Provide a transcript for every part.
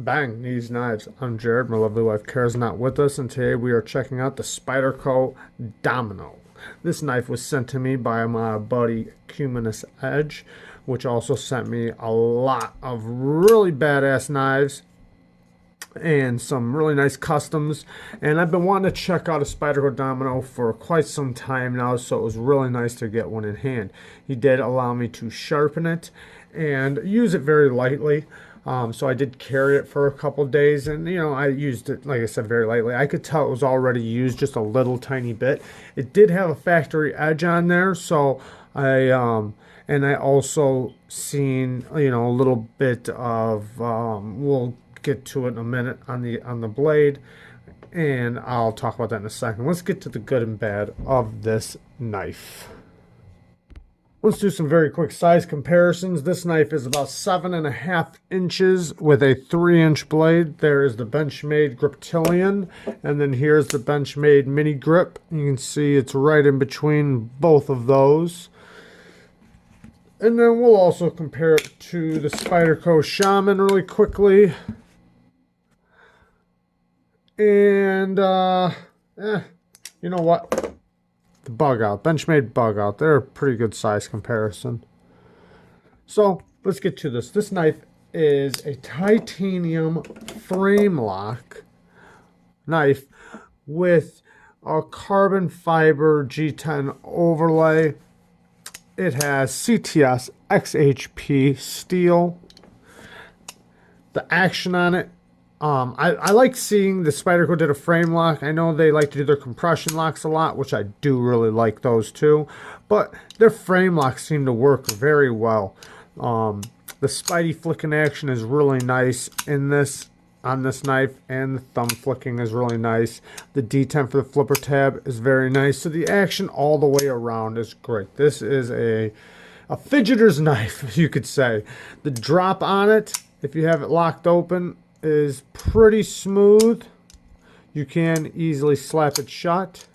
Bang, these knives. I'm Jared, my lovely wife Kara's not with us, and today we are checking out the Spyderco Domino. This knife was sent to me by my buddy Cuminous Edge, which also sent me a lot of really badass knives and some really nice customs. And I've been wanting to check out a Spyderco Domino for quite some time now, so it was really nice to get one in hand. He did allow me to sharpen it and use it very lightly. So I did carry it for a couple days, and I used it, like I said, very lightly. I could tell it was already used just a little tiny bit. It did have a factory edge on there, so I also seen a little bit of we'll get to it in a minute on the blade, and I'll talk about that in a second. Let's get to the good and bad of this knife. Let's do some very quick size comparisons. This knife is about 7.5 inches with a 3-inch blade. There is the Benchmade Griptilian, and then here's the Benchmade Mini Grip. You can see it's right in between both of those. And then we'll also compare it to the Spyderco Shaman really quickly. And, you know what? The Bug Out, Benchmade Bug Out, they're a pretty good size comparison. So let's get to this. This knife is a titanium frame lock knife with a carbon fiber G10 overlay. It has CTS XHP steel. The action on it, I like seeing the Spyderco did a frame lock. I know they like to do their compression locks a lot, which I do really like those too. But their frame locks seem to work very well. The Spidey flicking action is really nice on this knife, and the thumb flicking is really nice. The detent for the flipper tab is very nice. So the action all the way around is great. This is a fidgeter's knife, you could say. The drop on it, if you have it locked open, is pretty smooth. You can easily slap it shut.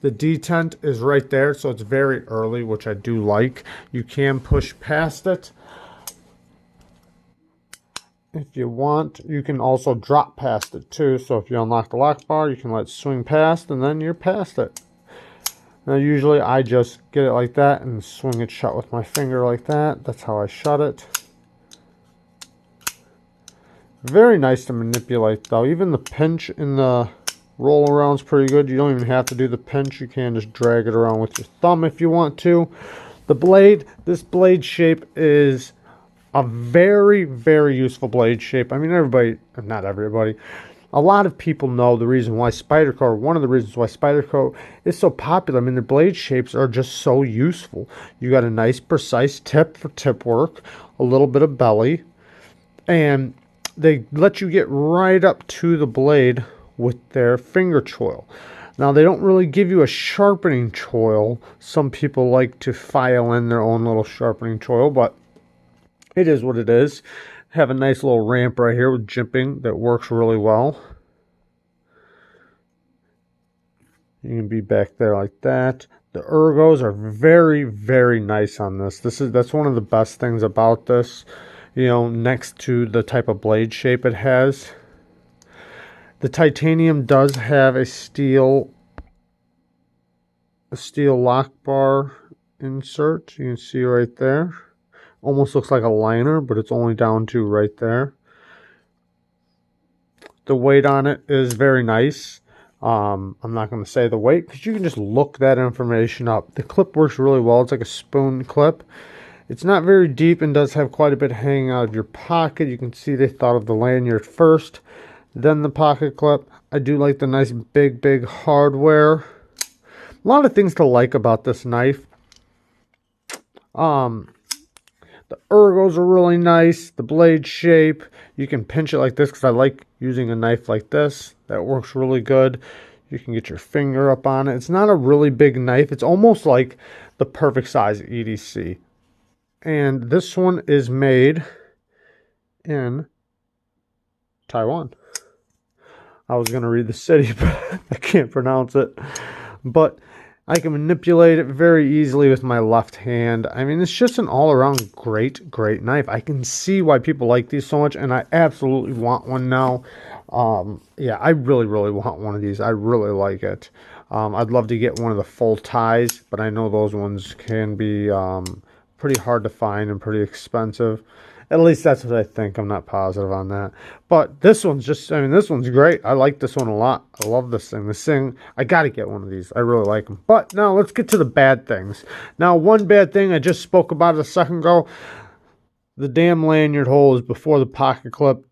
The detent is right there, so it's very early, which I do like. You can push past it if you want. You can also drop past it too, so if you unlock the lock bar, you can let it swing past, and then you're past it. Now usually I just get it like that and swing it shut with my finger like that. That's how I shut it. Very nice to manipulate though. Even the pinch in the roll around is pretty good. You don't even have to do the pinch. You can just drag it around with your thumb if you want to. The blade, this blade shape is a very, very useful blade shape. I mean, not everybody, a lot of people know the reason why Spyderco, or one of the reasons why Spyderco is so popular. I mean, their blade shapes are just so useful. You got a nice precise tip for tip work, a little bit of belly, and they let you get right up to the blade with their finger choil. Now, they don't really give you a sharpening choil. Some people like to file in their own little sharpening choil, but it is what it is. Have a nice little ramp right here with jimping that works really well. You can be back there like that. The ergos are very, very nice on this. That's one of the best things about this. Next to the type of blade shape it has. The titanium does have a steel lock bar insert. You can see right there. Almost looks like a liner, but it's only down to right there. The weight on it is very nice. I'm not going to say the weight because you can just look that information up. The clip works really well. It's like a spoon clip. It's not very deep and does have quite a bit hanging out of your pocket. You can see they thought of the lanyard first, then the pocket clip. I do like the nice big hardware. A lot of things to like about this knife. The ergos are really nice. The blade shape, you can pinch it like this because I like using a knife like this. That works really good. You can get your finger up on it. It's not a really big knife. It's almost like the perfect size EDC. And this one is made in Taiwan. I was going to read the city, but I can't pronounce it. But I can manipulate it very easily with my left hand. I mean, it's just an all-around great knife. I can see why people like these so much, and I absolutely want one now. Yeah, I really want one of these. I really like it. I'd love to get one of the full ties, but I know those ones can be pretty hard to find and pretty expensive. At least that's what I think. I'm not positive on that. But this one's just, I mean, this one's great. I like this one a lot. I love this thing. This thing, I got to get one of these. I really like them. But now let's get to the bad things. Now, one bad thing I just spoke about a second ago, the damn lanyard hole is before the pocket clip.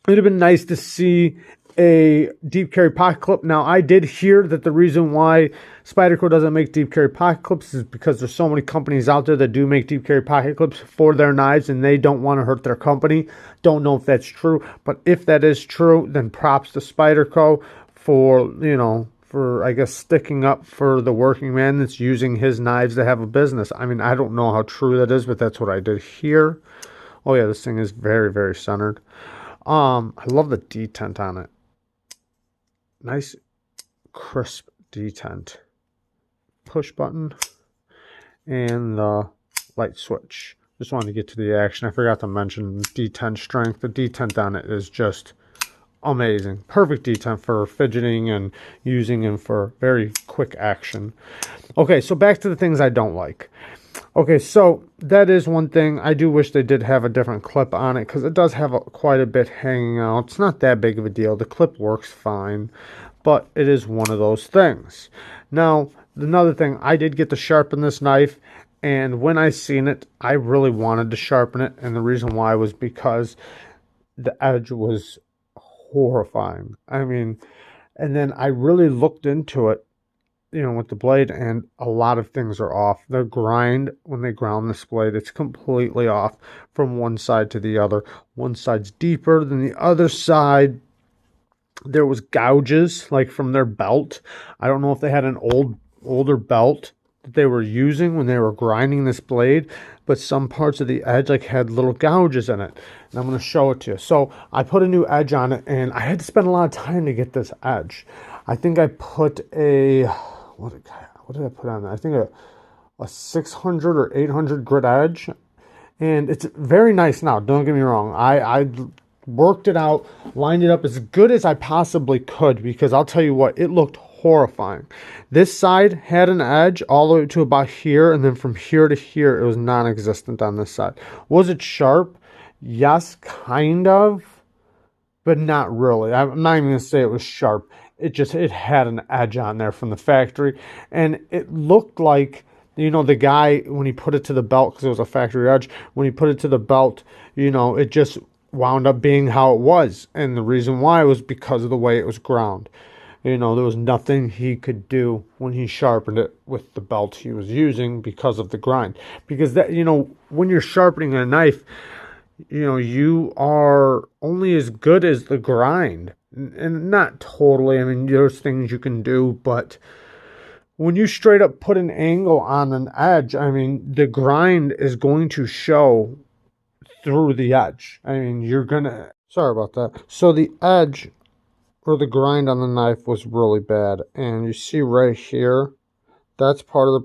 It would have been nice to see a deep carry pocket clip. Now, I did hear that the reason why Spyderco doesn't make deep carry pocket clips is because there's so many companies out there that do make deep carry pocket clips for their knives and they don't want to hurt their company. Don't know if that's true, but if that is true, then props to Spyderco for, you know, for, I guess, sticking up for the working man that's using his knives to have a business. I mean, I don't know how true that is, but that's what I did hear. Oh yeah, this thing is very centered. I love the detent on it. Nice, crisp detent. Push button and the light switch. Just wanted to get to the action. I forgot to mention detent strength. The detent on it is just amazing. Perfect detent for fidgeting and using and for very quick action. Okay, so back to the things I don't like. Okay, so that is one thing. I do wish they did have a different clip on it because it does have quite a bit hanging out. It's not that big of a deal. The clip works fine, but it is one of those things. Now, another thing, I did get to sharpen this knife, and when I seen it, I really wanted to sharpen it, and the reason why was because the edge was horrifying. I mean, and then I really looked into it, you know, with the blade, and a lot of things are off. The grind, when they ground this blade, it's completely off from one side to the other. One side's deeper than the other side. There was gouges, like from their belt. I don't know if they had an older belt that they were using when they were grinding this blade, but some parts of the edge like had little gouges in it. And I'm going to show it to you. So I put a new edge on it, and I had to spend a lot of time to get this edge. I think I put a... What did I put on that? I think a 600 or 800 grit edge. And it's very nice now. Don't get me wrong. I worked it out, lined it up as good as I possibly could, because I'll tell you what, it looked horrifying. This side had an edge all the way to about here, and then from here to here, it was non-existent on this side. Was it sharp? Yes, kind of, but not really. I'm not even going to say it was sharp. It had an edge on there from the factory, and it looked like, you know, the guy, when he put it to the belt, because it was a factory edge, when he put it to the belt, you know, it just wound up being how it was, and the reason why was because of the way it was ground. You know, there was nothing he could do when he sharpened it with the belt he was using because of the grind. Because that, you know, when you're sharpening a knife, you know, you are only as good as the grind. And not totally, I mean, there's things you can do, but when you straight up put an angle on an edge, I mean, the grind is going to show through the edge. I mean, you're gonna, sorry about that. So the edge or the grind on the knife was really bad, and you see right here, that's part of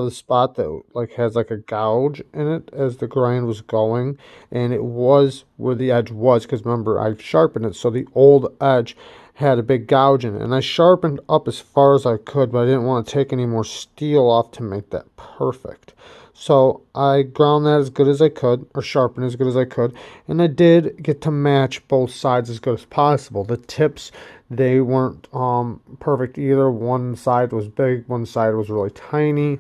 the spot that like has like a gouge in it as the grind was going, and it was where the edge was, because remember, I've sharpened it, so the old edge had a big gouge in it, and I sharpened up as far as I could, but I didn't want to take any more steel off to make that perfect. So I ground that as good as I could, or sharpened as good as I could, and I did get to match both sides as good as possible. The tips, they weren't perfect either. One side was big, one side was really tiny.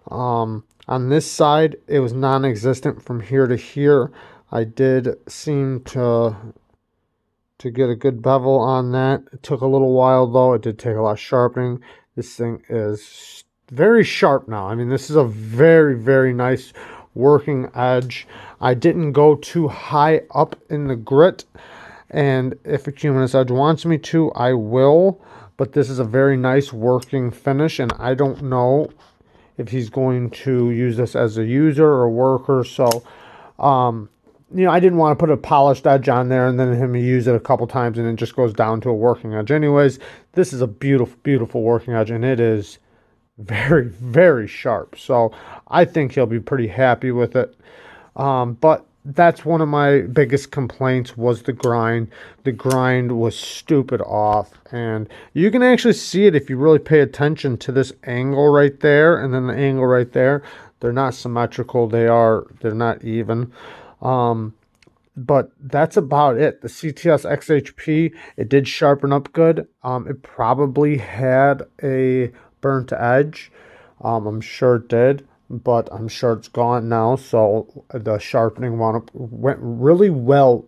On this side, it was non-existent from here to here. I did seem to get a good bevel on that. It took a little while though. It did take a lot of sharpening. This thing is very sharp now. I mean, this is a very nice working edge. I didn't go too high up in the grit, and if a Cuminous Edge wants me to, I will, but this is a very nice working finish, and I don't know if he's going to use this as a user or worker. So you know, I didn't want to put a polished edge on there and then him use it a couple times and it just goes down to a working edge anyways. This is a beautiful working edge, and it is very, very sharp. So I think he'll be pretty happy with it. But that's one of my biggest complaints was the grind. The grind was stupid off, and you can actually see it if you really pay attention to this angle right there and then the angle right there. They're not symmetrical. They're not even. But that's about it. The CTS XHP, it did sharpen up good. It probably had a burnt edge. I'm sure it did, but I'm sure it's gone now. So the sharpening went really well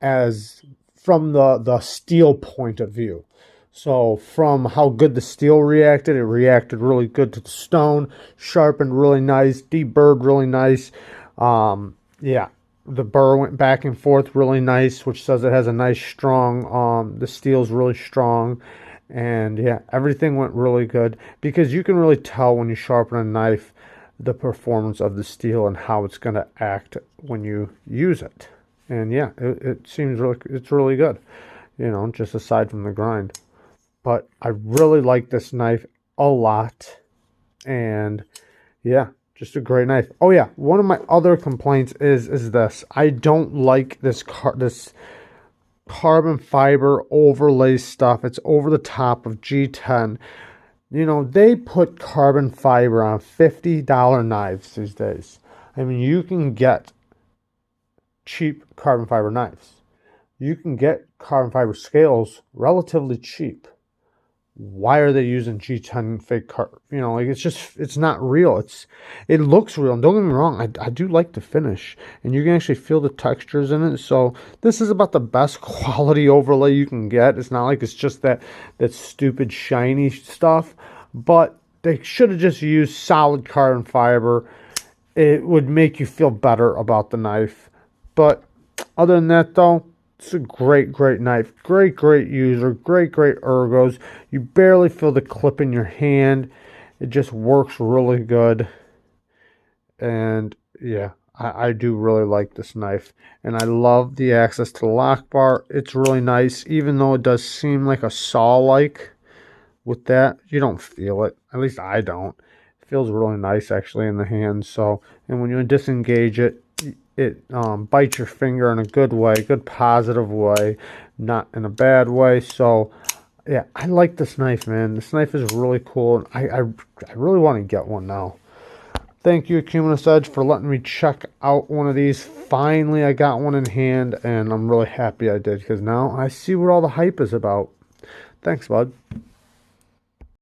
as from the steel point of view. So from how good the steel reacted, it reacted really good to the stone, sharpened really nice, deburred really nice. Yeah, the burr went back and forth really nice, which says it has a nice strong, the steel's really strong. And yeah, everything went really good because you can really tell when you sharpen a knife the performance of the steel and how it's going to act when you use it. And yeah, it seems it's really good, just aside from the grind. But I really like this knife a lot. And yeah, just a great knife. Oh yeah, one of my other complaints is this. I don't like this carbon fiber overlay stuff. It's over the top of G10. They put carbon fiber on $50 knives these days. I mean, you can get cheap carbon fiber knives. You can get carbon fiber scales relatively cheap. Why are they using G10 fake it's not real. It looks real. And don't get me wrong, I do like the finish. And you can actually feel the textures in it. So this is about the best quality overlay you can get. It's not like it's just that stupid shiny stuff. But they should have just used solid carbon fiber. It would make you feel better about the knife. But other than that though, it's a great, great knife. Great, great user. Great, great ergos. You barely feel the clip in your hand. It just works really good. And yeah, I do really like this knife. And I love the access to the lock bar. It's really nice. Even though it does seem like a saw-like with that, you don't feel it. At least I don't. It feels really nice actually in the hand. So, and when you disengage it, it bites your finger in a good way, good positive way, not in a bad way. So yeah, I like this knife, man. This knife is really cool. I really want to get one now. Thank you, Cumulus Edge, for letting me check out one of these. Finally, I got one in hand, and I'm really happy I did because now I see what all the hype is about. Thanks, bud.